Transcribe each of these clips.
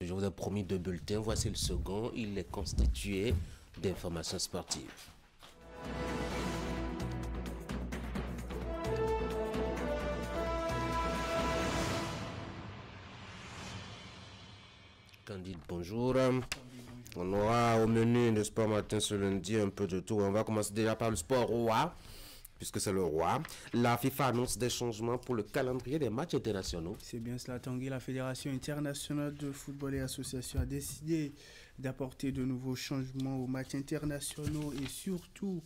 Je vous ai promis deux bulletins. Voici le second. Il est constitué d'informations sportives. Candide, bonjour. On aura au menu de sport matin ce lundi un peu de tout. On va commencer déjà par le sport roi, puisque c'est le roi. La FIFA annonce des changements pour le calendrier des matchs internationaux. C'est bien cela, Tanguy. La Fédération internationale de football et association a décidé d'apporter de nouveaux changements aux matchs internationaux et surtout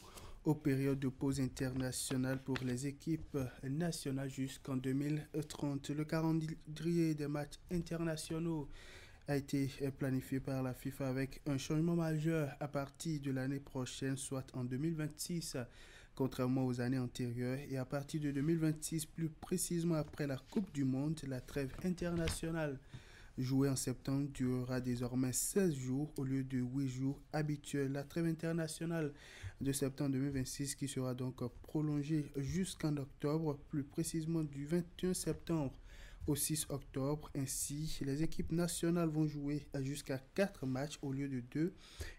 aux périodes de pause internationale pour les équipes nationales jusqu'en 2030. Le calendrier des matchs internationaux a été planifié par la FIFA avec un changement majeur à partir de l'année prochaine, soit en 2026, contrairement aux années antérieures. Et à partir de 2026, plus précisément après la Coupe du Monde, la trêve internationale jouée en septembre durera désormais 16 jours au lieu de 8 jours habituels. La trêve internationale de septembre 2026 qui sera donc prolongée jusqu'en octobre, plus précisément du 21 septembre au 6 octobre. Ainsi, les équipes nationales vont jouer jusqu'à 4 matchs au lieu de 2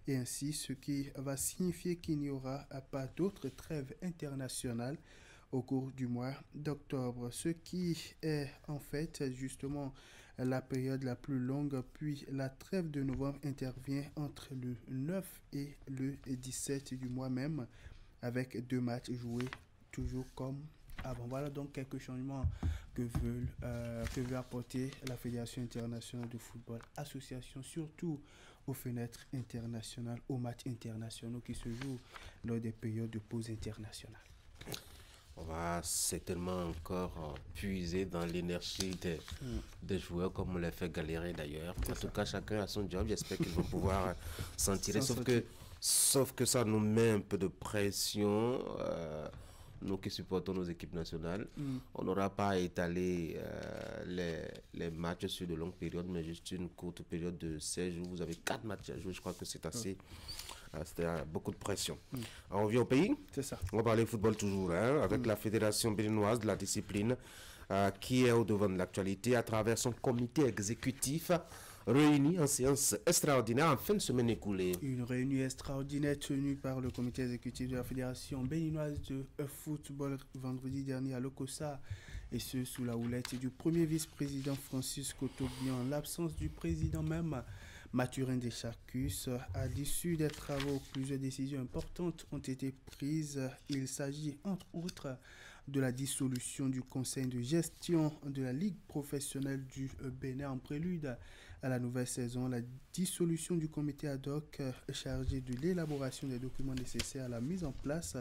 et ainsi, ce qui va signifier qu'il n'y aura pas d'autres trêves internationales au cours du mois d'octobre, ce qui est en fait justement la période la plus longue. Puis la trêve de novembre intervient entre le 9 et le 17 du mois même, avec 2 matchs joués toujours comme avant. Voilà donc quelques changements que veut apporter la Fédération internationale de football association, surtout aux fenêtres internationales, aux matchs internationaux qui se jouent lors des périodes de pause internationale. On va certainement encore puiser dans l'énergie des joueurs, comme on l'a fait galérer d'ailleurs. En tout cas, chacun a son job. J'espère qu'ils vont pouvoir s'en tirer. Sauf que ça nous met un peu de pression. Nous qui supportons nos équipes nationales, on n'aura pas à étaler les matchs sur de longues périodes, mais juste une courte période de 16 jours. Vous avez 4 matchs à jouer. Je crois que c'est assez. C'était beaucoup de pression. Alors, on revient au pays. C'est ça. On va parler football toujours, hein, avec la Fédération béninoise de la discipline qui est au devant de l'actualité à travers son comité exécutif réuni en séance extraordinaire en fin de semaine écoulée. Une réunion extraordinaire tenue par le comité exécutif de la Fédération béninoise de football vendredi dernier à Lokossa, et ce sous la houlette du premier vice-président Francis Kotobian, en l'absence du président même Mathurin Descharcus. À l'issue des travaux, plusieurs décisions importantes ont été prises. Il s'agit entre autres de la dissolution du conseil de gestion de la Ligue professionnelle du Bénin en prélude à la nouvelle saison, la dissolution du comité ad hoc chargé de l'élaboration des documents nécessaires à la mise en place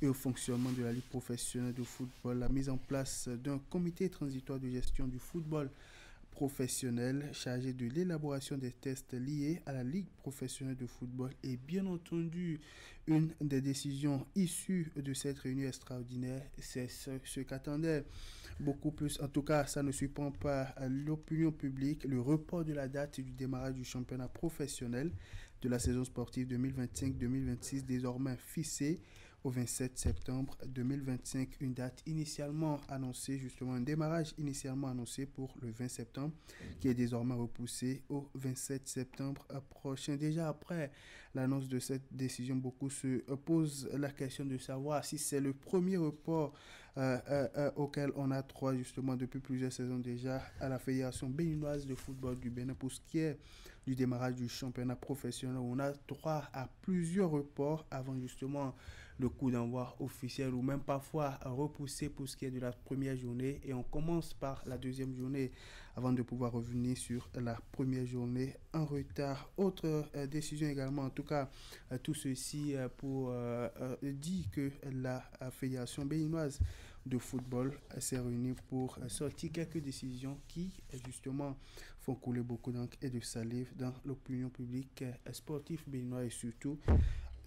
et au fonctionnement de la Ligue professionnelle de football, la mise en place d'un comité transitoire de gestion du football professionnel chargé de l'élaboration des tests liés à la Ligue professionnelle de football et bien entendu une des décisions issues de cette réunion extraordinaire, c'est ce qu'attendait beaucoup plus, en tout cas ça ne surprend pas l'opinion publique, le report de la date du démarrage du championnat professionnel de la saison sportive 2025-2026 désormais fixée au 27 septembre 2025, une date initialement annoncée, justement un démarrage initialement annoncé pour le 20 septembre qui est désormais repoussé au 27 septembre prochain. Déjà après l'annonce de cette décision, beaucoup se posent la question de savoir si c'est le premier report auquel on a droit justement depuis plusieurs saisons déjà à la Fédération béninoise de football du Bénin pour ce qui est du démarrage du championnat professionnel. On a droit à plusieurs reports avant justement le coup d'envoi officiel ou même parfois repoussé pour ce qui est de la première journée, et on commence par la deuxième journée avant de pouvoir revenir sur la première journée en retard. Autre décision également, en tout cas tout ceci pour dire que la Fédération béninoise de football s'est réunie pour sortir quelques décisions qui justement font couler beaucoup d'encre et de salive dans l'opinion publique sportive béninoise et surtout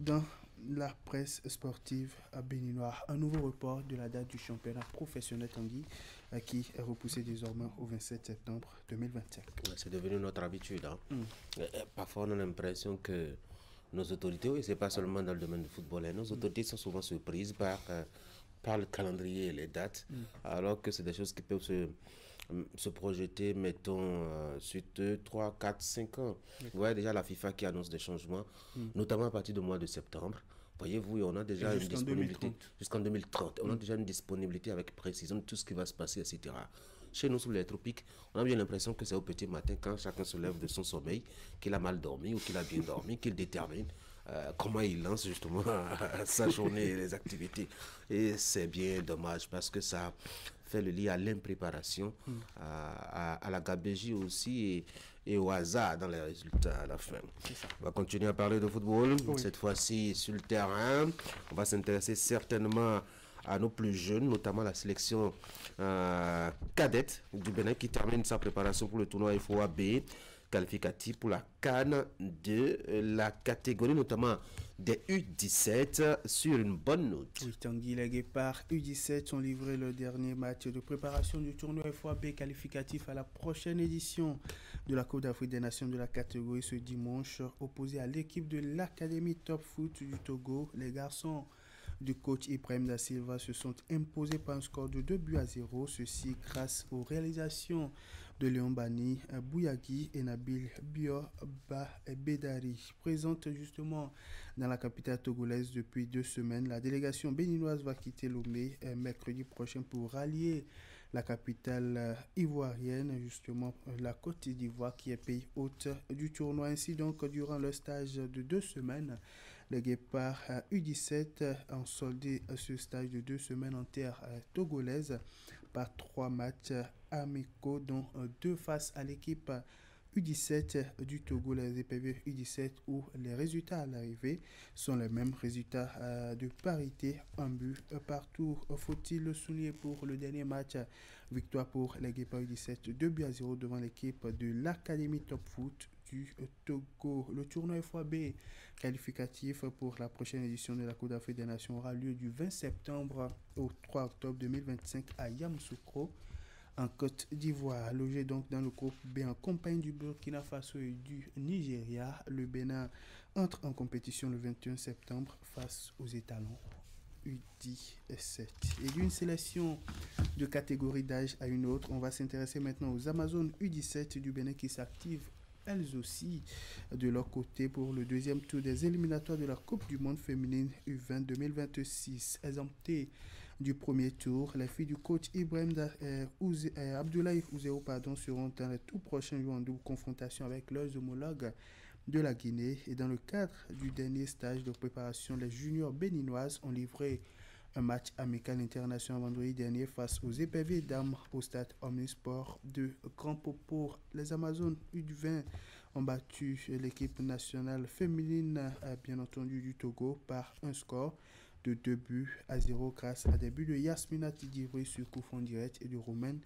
dans la presse sportive béninoise. Un nouveau report de la date du championnat professionnel Tanguy qui est repoussé désormais au 27 septembre 2025. C'est devenu notre habitude. Hein. Parfois, on a l'impression que nos autorités, oui, c'est pas seulement dans le domaine du football, hein, nos autorités sont souvent surprises par le calendrier et les dates, alors que c'est des choses qui peuvent se projeter, mettons, sur 2, 3, 4, 5 ans. Vous voyez déjà la FIFA qui annonce des changements, notamment à partir du mois de septembre. Voyez-vous, on a déjà une disponibilité jusqu'en 2030. On a déjà une disponibilité avec précision de tout ce qui va se passer, etc. Chez nous, sous les tropiques, on a bien l'impression que c'est au petit matin, quand chacun se lève de son sommeil, qu'il a mal dormi ou qu'il a bien dormi, qu'il détermine comment il lance justement sa journée et les activités. Et c'est bien dommage parce que ça fait le lit à l'impréparation, à la gabegie aussi et au hasard dans les résultats à la fin. On va continuer à parler de football, cette fois-ci sur le terrain. On va s'intéresser certainement à nos plus jeunes, notamment la sélection cadette du Bénin qui termine sa préparation pour le tournoi FOAB qualificatif pour la CAN de la catégorie notamment des U17 sur une bonne note. Oui, Tanguy, les Guépards U17 ont livré le dernier match de préparation du tournoi FOAB qualificatif à la prochaine édition de la Coupe d'Afrique des Nations de la catégorie ce dimanche, opposé à l'équipe de l'Académie Top Foot du Togo. Les garçons du coach Ibrahim Da Silva se sont imposés par un score de 2-0, ceci grâce aux réalisations de Léon Bani, Bouyagui et Nabil Bioba Bedari. Présente justement dans la capitale togolaise depuis 2 semaines, la délégation béninoise va quitter Lomé mercredi prochain pour rallier la capitale ivoirienne, justement la Côte d'Ivoire qui est pays hôte du tournoi. Ainsi donc, durant le stage de 2 semaines, les Guépards U17 ont soldé ce stage de 2 semaines en terre togolaise par 3 matchs amicaux, dont 2 face à l'équipe U17 du Togo, les EPV U17, où les résultats à l'arrivée sont les mêmes résultats de parité, un but partout. Faut-il le souligner pour le dernier match, victoire pour les Guépards U17, 2-0 devant l'équipe de l'Académie Top Foot du Togo. Le tournoi FOAB qualificatif pour la prochaine édition de la Coupe d'Afrique des Nations aura lieu du 20 septembre au 3 octobre 2025 à Yamoussoukro, en Côte d'Ivoire. Logé donc dans le groupe B en compagnie du Burkina Faso et du Nigeria, le Bénin entre en compétition le 21 septembre face aux étalons U17. Et d'une sélection de catégorie d'âge à une autre, on va s'intéresser maintenant aux Amazones U17 du Bénin qui s'activent elles aussi de leur côté pour le deuxième tour des éliminatoires de la Coupe du Monde féminine U20 2026. Exemptées du premier tour, les filles du coach Ibrahim Abdoulaye Ouzéo seront dans les tout prochains jours en double confrontation avec leurs homologues de la Guinée. Et dans le cadre du dernier stage de préparation, les juniors béninoises ont livré un match amical international vendredi dernier face aux EPV dames au stade Omnisport de Grand Popo. Les Amazones U20 ont battu l'équipe nationale féminine, bien entendu, du Togo par un score de 2-0 grâce à des buts de Yasmina Tidibri sur coup franc direct et de Romaine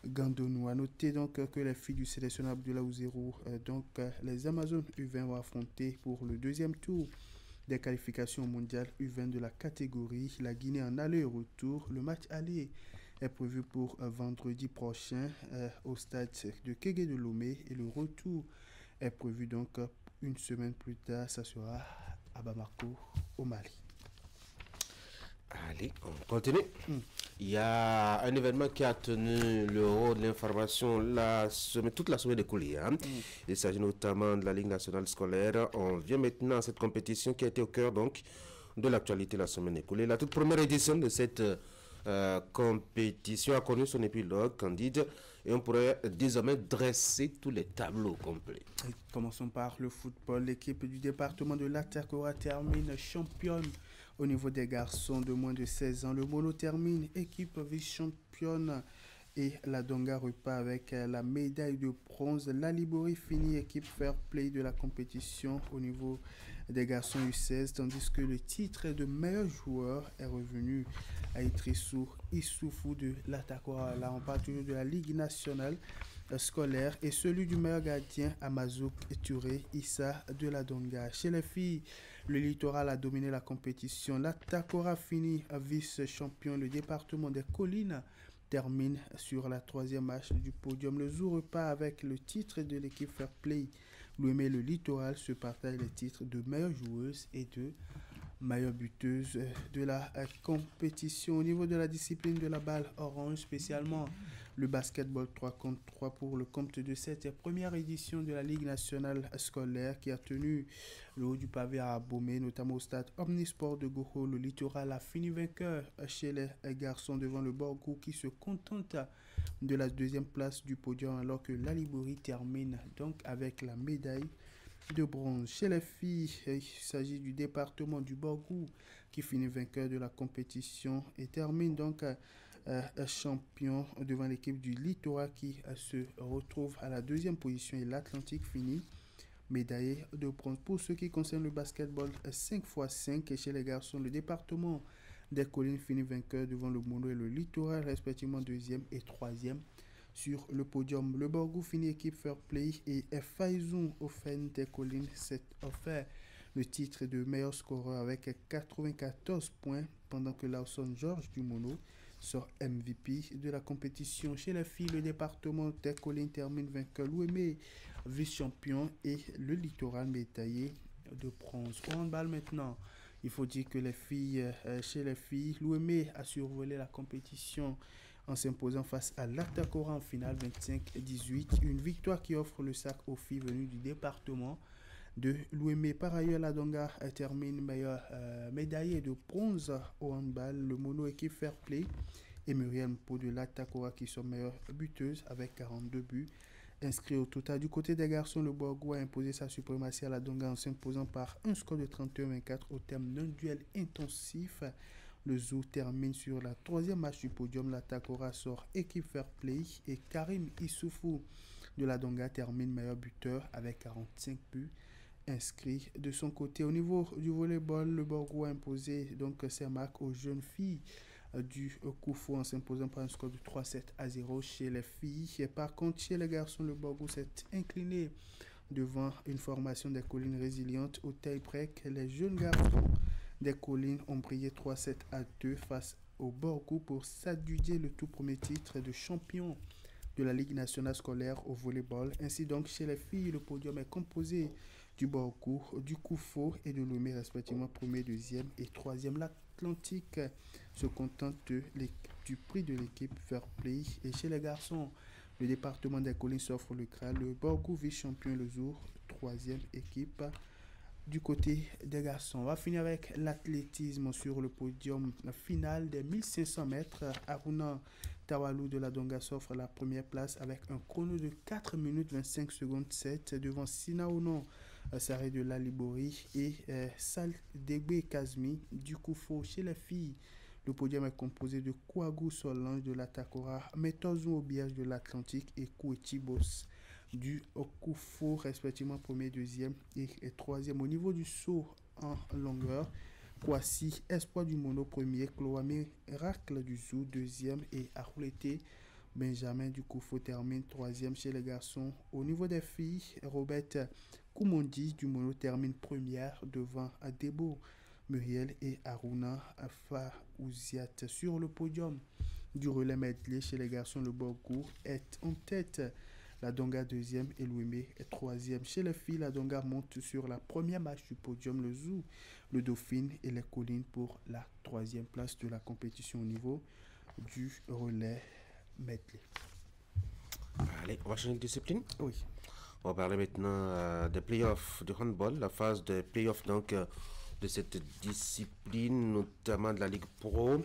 Gandonou. A noter donc que les filles du sélectionneur Abdoulaye Ouzéro, donc les Amazones U20 vont affronter pour le deuxième tour des qualifications mondiales U20 de la catégorie la Guinée en aller et retour. Le match aller est prévu pour vendredi prochain au stade de Kégué de Lomé et le retour est prévu donc une semaine plus tard, ça sera à Bamako au Mali. Allez, on continue. Il y a un événement qui a tenu le haut de l'information toute la semaine écoulée. Il s'agit notamment de la Ligue nationale scolaire. On vient maintenant à cette compétition qui a été au cœur donc de l'actualité la semaine écoulée. La toute première édition de cette compétition a connu son épilogue candide et on pourrait désormais dresser tous les tableaux complets. Et commençons par le football. L'équipe du département de l'Atakora termine championne au niveau des garçons de moins de 16 ans. Le Mono termine équipe vice-championne et la Donga repart avec la médaille de bronze. La Libori finit équipe fair play de la compétition au niveau des garçons U16, tandis que le titre de meilleur joueur est revenu à Idrissou Issoufou de l'Atakora. Là, on parle toujours de la Ligue nationale scolaire et celui du meilleur gardien Amazouk Touré Issa de la Donga. Chez les filles, le littoral a dominé la compétition. L'Atakora finit vice-champion. Le département des collines termine sur la 3e marche du podium. Le Zou repart avec le titre de l'équipe Fair Play. L'Ouémé et le littoral se partagent les titres de meilleure joueuse et de meilleure buteuse de la compétition. Au niveau de la discipline de la balle orange, spécialement Le basketball 3 contre 3 pour le compte de cette première édition de la Ligue nationale scolaire qui a tenu le haut du pavé à Abomey, notamment au stade Omnisport de Goro. Le Littoral a fini vainqueur chez les garçons devant le Borgou qui se contente de la deuxième place du podium alors que l'Alibori termine donc avec la médaille de bronze. Chez les filles, il s'agit du département du Borgou qui finit vainqueur de la compétition et termine donc champion devant l'équipe du Littoral qui se retrouve à la deuxième position et l'Atlantique finit médaillé de bronze. Pour ce qui concerne le basketball 5x5 et chez les garçons, le département des collines finit vainqueur devant le Mono et le Littoral, respectivement deuxième et troisième sur le podium. Le Borgou finit équipe fair play et Faizoun Ofen des collines s'est offert le titre de meilleur scoreur avec 94 points pendant que Lawson George du Mono sort MVP de la compétition. Chez les filles, le département des collines termine vainqueur, l'Ouémé vice-champion et le Littoral médaillé de bronze. Au handball maintenant, il faut dire que chez les filles, l'Ouémé a survolé la compétition en s'imposant face à l'Atakora en finale 25-18. Une victoire qui offre le sac aux filles venues du département de l'Ouémé. Par ailleurs, la Donga termine meilleur médaillé de bronze au handball. Le mono équipe fair play et Muriel Mpo de l'Atakora qui sont meilleures buteuses avec 42 buts inscrits au total. Du côté des garçons, le Borgou a imposé sa suprématie à la Donga en s'imposant par un score de 31-24 au terme d'un duel intensif. Le Zoo termine sur la troisième match du podium. La Takora sort équipe fair play et Karim Issoufou de la Donga termine meilleur buteur avec 45 buts inscrits de son côté. Au niveau du volleyball, le Borgou a imposé donc ses marques aux jeunes filles du Koufou en s'imposant par un score de 3-7-0 chez les filles. Et par contre, chez les garçons, le Borgou s'est incliné devant une formation des collines résilientes au tie-break. Les jeunes garçons des collines ont brillé 3-7-2 face au Borgou pour s'adjuger le tout premier titre de champion de la Ligue nationale scolaire au volleyball. Ainsi donc, chez les filles, le podium est composé du Borgou, du Koufou et de l'Oumé, respectivement premier, deuxième et troisième. L'Atlantique se contente du prix de l'équipe Fair Play. Et chez les garçons, le département des collines s'offre le Graal. Le Borgou vice-champion le jour, troisième équipe. Du côté des garçons, on va finir avec l'athlétisme sur le podium final des 1500 mètres. Aruna Tawalou de la Donga s'offre la première place avec un chrono de 4 minutes 25 secondes 7 devant Sinaonon Saré de l'Alibori et Saldegbe Kazmi du Koufou. Chez les filles, le podium est composé de Kouagou Solange de la Takora, Metozou Obiage de l'Atlantique et Kouetibos du Koufou, respectivement premier, deuxième et troisième. Au niveau du saut en longueur, Kwasi Espoir du Mono premier, Chloé Miracle du Zou deuxième et Aroulete Benjamin du Koufou termine troisième chez les garçons. Au niveau des filles, Robert Koumondi du Mono termine première devant Adebo Muriel et Aruna Faouziat. Sur le podium du relais medley chez les garçons, le Borgou est en tête. La Donga deuxième et l'Ouémé est troisième. Chez les filles, la Donga monte sur la première marche du podium, le Zou, le Dauphine et les Collines pour la troisième place de la compétition au niveau du relais medley. Allez, on va changer de discipline. Oui. On va parler maintenant des playoffs du handball, la phase des playoffs donc de cette discipline, notamment de la Ligue Pro.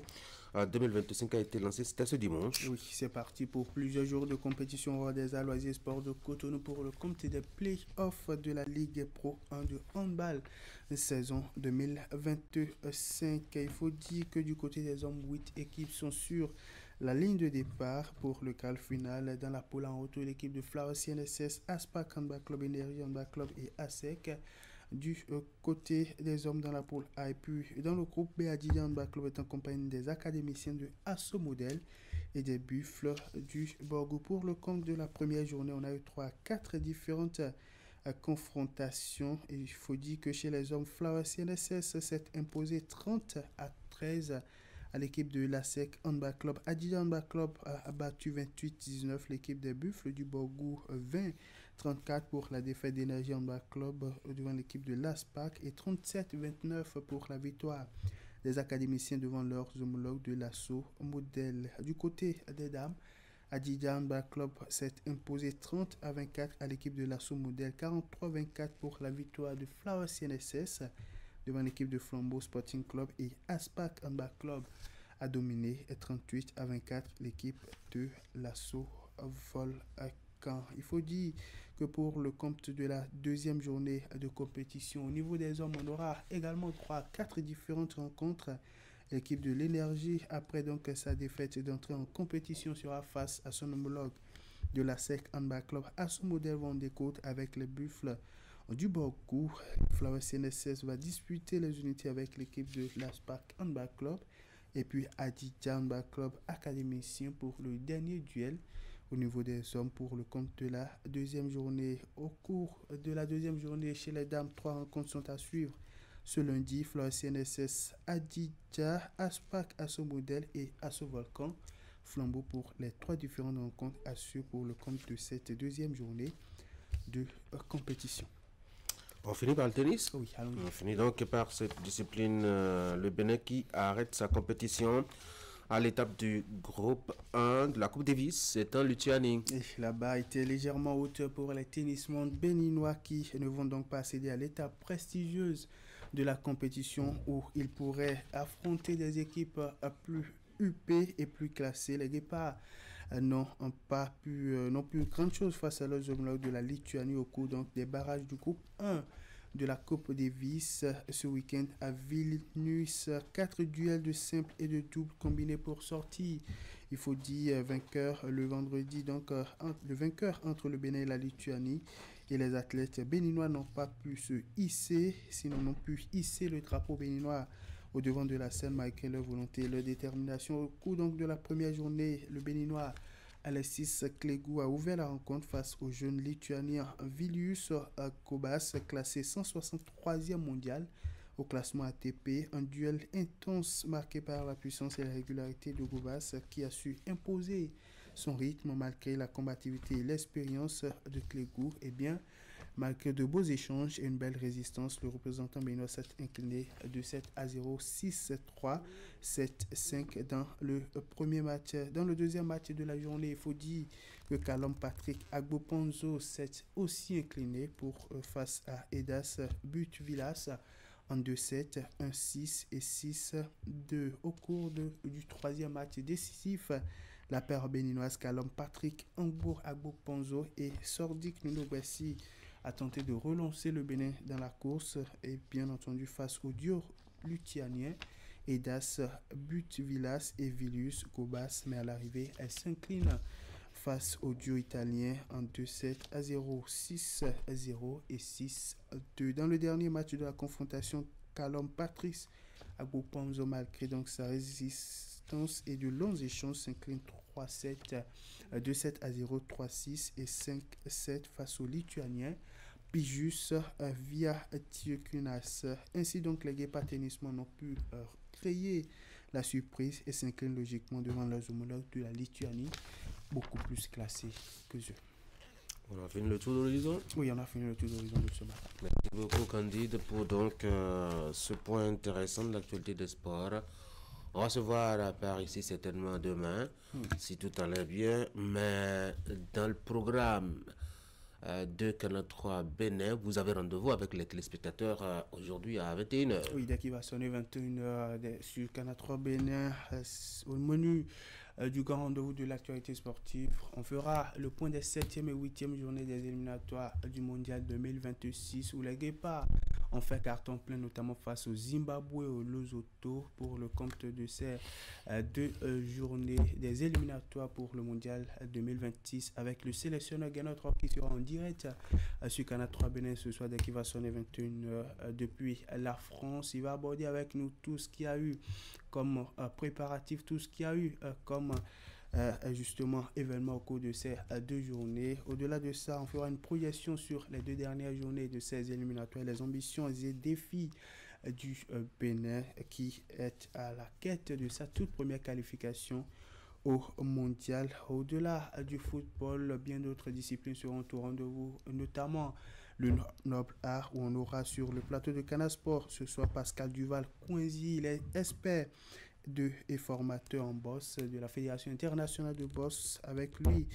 2025 a été lancé, c'était ce dimanche. Oui, c'est parti pour plusieurs jours de compétition hors des Loisirs Sport de Cotonou pour le compte des playoffs de la Ligue Pro 1 de handball saison 2025. Il faut dire que du côté des hommes, 8 équipes sont sur la ligne de départ pour le quart final. Dans la poule en haut, l'équipe de Flowers CNSS, Aspac Handball Club, Énergie Handball Club et ASEC. Du côté des hommes dans la poule A et puis dans le groupe B, Adidjan Handball Club est en compagnie des académiciens de Asso Model et des Buffles du Borgou. Pour le compte de la première journée, on a eu 3 à 4 différentes confrontations. Et il faut dire que chez les hommes, Flowers CNSS s'est imposé 30-13 à l'équipe de l'ASEC Handball Club. Adidjan Handball Club a battu 28-19 l'équipe des Buffles du Borgou, 20-34 pour la défaite d'Énergie Handball Club devant l'équipe de l'ASPAC et 37-29 pour la victoire des académiciens devant leurs homologues de l'Asso Model. Du côté des dames, Adidja Handball Club s'est imposé 30-24 à l'équipe de l'Assaut Modèle, 43-24 pour la victoire de Flower CNSS devant l'équipe de Flambeau Sporting Club, et Aspac Handball Club a dominé 38-24 l'équipe de l'Assaut Volcan. Il faut dire que pour le compte de la deuxième journée de compétition, au niveau des hommes, on aura également droit à 4 différentes rencontres. L'équipe de l'Énergie, après donc sa défaite d'entrée en compétition, sera face à son homologue de la SEC Handball Club à son modèle Vendée-Côte avec les Buffles du Borgou. Flower CNSS va disputer les unités avec l'équipe de l'Aspac Handball Club et puis Adidja Handball Club académicien pour le dernier duel au niveau des hommes pour le compte de la deuxième journée. Au cours de la deuxième journée chez les dames, 3 rencontres sont à suivre. Ce lundi, Flower CNSS, Adidja, Aspac, Assaut Modèle et Assaut Volcan. Flambeau pour les 3 différentes rencontres à suivre pour le compte de cette deuxième journée de compétition. On finit par le tennis? Oui, allons-y. On finit donc par cette discipline, le Bénin qui arrête sa compétition à l'étape du groupe 1 de la Coupe Davis, c'est en Lituanie. Et la barre était légèrement haute pour les tennismen béninois qui ne vont donc pas accéder à l'étape prestigieuse de la compétition où ils pourraient affronter des équipes plus huppées et plus classées. Les Guépards n'ont plus grand chose face à leurs homologues de la Lituanie au cours donc des barrages du groupe 1 de la Coupe Davis ce week-end à Vilnius. 4 duels de simple et de double combinés pour sortir. Il faut dire vainqueur le vendredi, donc le vainqueur entre le Bénin et la Lituanie. Et les athlètes béninois n'ont pas pu se hisser, sinon n'ont pu hisser le drapeau béninois au devant de la scène malgré leur volonté et leur détermination. Au cours donc de la première journée, le béninois Alexis Clégou a ouvert la rencontre face au jeune lituanien Vilius Kobas, classé 163e mondial au classement ATP. Un duel intense marqué par la puissance et la régularité de Kobas qui a su imposer son rythme malgré la combativité et l'expérience de Clégou. Et bien, malgré de beaux échanges et une belle résistance, le représentant béninois s'est incliné de 7-0, 6-3, 7-5 dans le premier match. Dans le deuxième match de la journée, il faut dire que Calum Patrick Agboponzo s'est aussi incliné face à Edas Butvilas en 2-7, 1-6 et 6-2. Au cours du troisième match décisif, la paire béninoise Calum Patrick Agboponzo et Sordik Nunobessi a tenté de relancer le Bénin dans la course et bien entendu face au duo luthianien Edas Butvilas et Vilius Kobas, mais à l'arrivée elle s'incline face au duo italien en 2-7-0, 6-0 et 6-2. Dans le dernier match de la confrontation, Calum Patrice Agboponzo, malgré donc sa résistance et de longs échanges, s'incline 3-7, 2-7-0, 3-6 et 5-7 face au lituanien Pijus via Tiokunas. Ainsi donc les Guépards tennismen ont pu créer la surprise et s'inclinent logiquement devant leurs homologues de la Lituanie, beaucoup plus classés que eux. On a fini le tour d'horizon? Oui, on a fini le tour d'horizon de ce matin. Merci beaucoup Candide pour donc ce point intéressant de l'actualité des sports. On va se voir à part ici certainement demain, si tout allait bien, mais dans le programme de Canal 3 Bénin, vous avez rendez-vous avec les téléspectateurs aujourd'hui à 21h. Oui, dès qu'il va sonner 21h sur Canal 3 Bénin, au menu du grand rendez-vous de l'actualité sportive, on fera le point des 7e et 8e journées des éliminatoires du Mondial 2026 où les Guépards ont fait carton plein, notamment face au Zimbabwe et au Lesotho pour le compte de ces 2 journées des éliminatoires pour le Mondial 2026 avec le sélectionneur Gannot qui sera en direct sur Canal 3 Bénin ce soir dès qu'il va sonner 21h depuis la France. Il va aborder avec nous tout ce qu'il y a eu comme préparatif, tout ce qu'il y a eu comme justement événement au cours de ces 2 journées. Au-delà de ça, on fera une projection sur les 2 dernières journées de ces éliminatoires, les ambitions et défis du Bénin qui est à la quête de sa toute première qualification au mondial. Au-delà du football, bien d'autres disciplines seront au rendez-vous, notamment le noble art où on aura sur le plateau de Canal Sport ce soir Pascal Duval Coinzi, les experts et formateur en boss de la Fédération internationale de boss. Avec lui,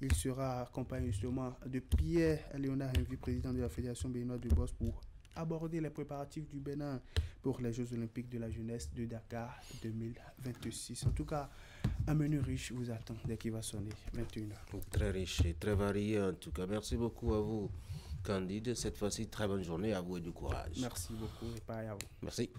il sera accompagné justement de Pierre-Léonard Henvi, président de la Fédération béninoise de boss, pour aborder les préparatifs du Bénin pour les Jeux olympiques de la jeunesse de Dakar 2026. En tout cas, un menu riche vous attend dès qu'il va sonner 21h. Très riche et très varié en tout cas. Merci beaucoup à vous, Candide. Cette fois-ci, très bonne journée à vous et du courage. Merci beaucoup et pareil à vous. Merci.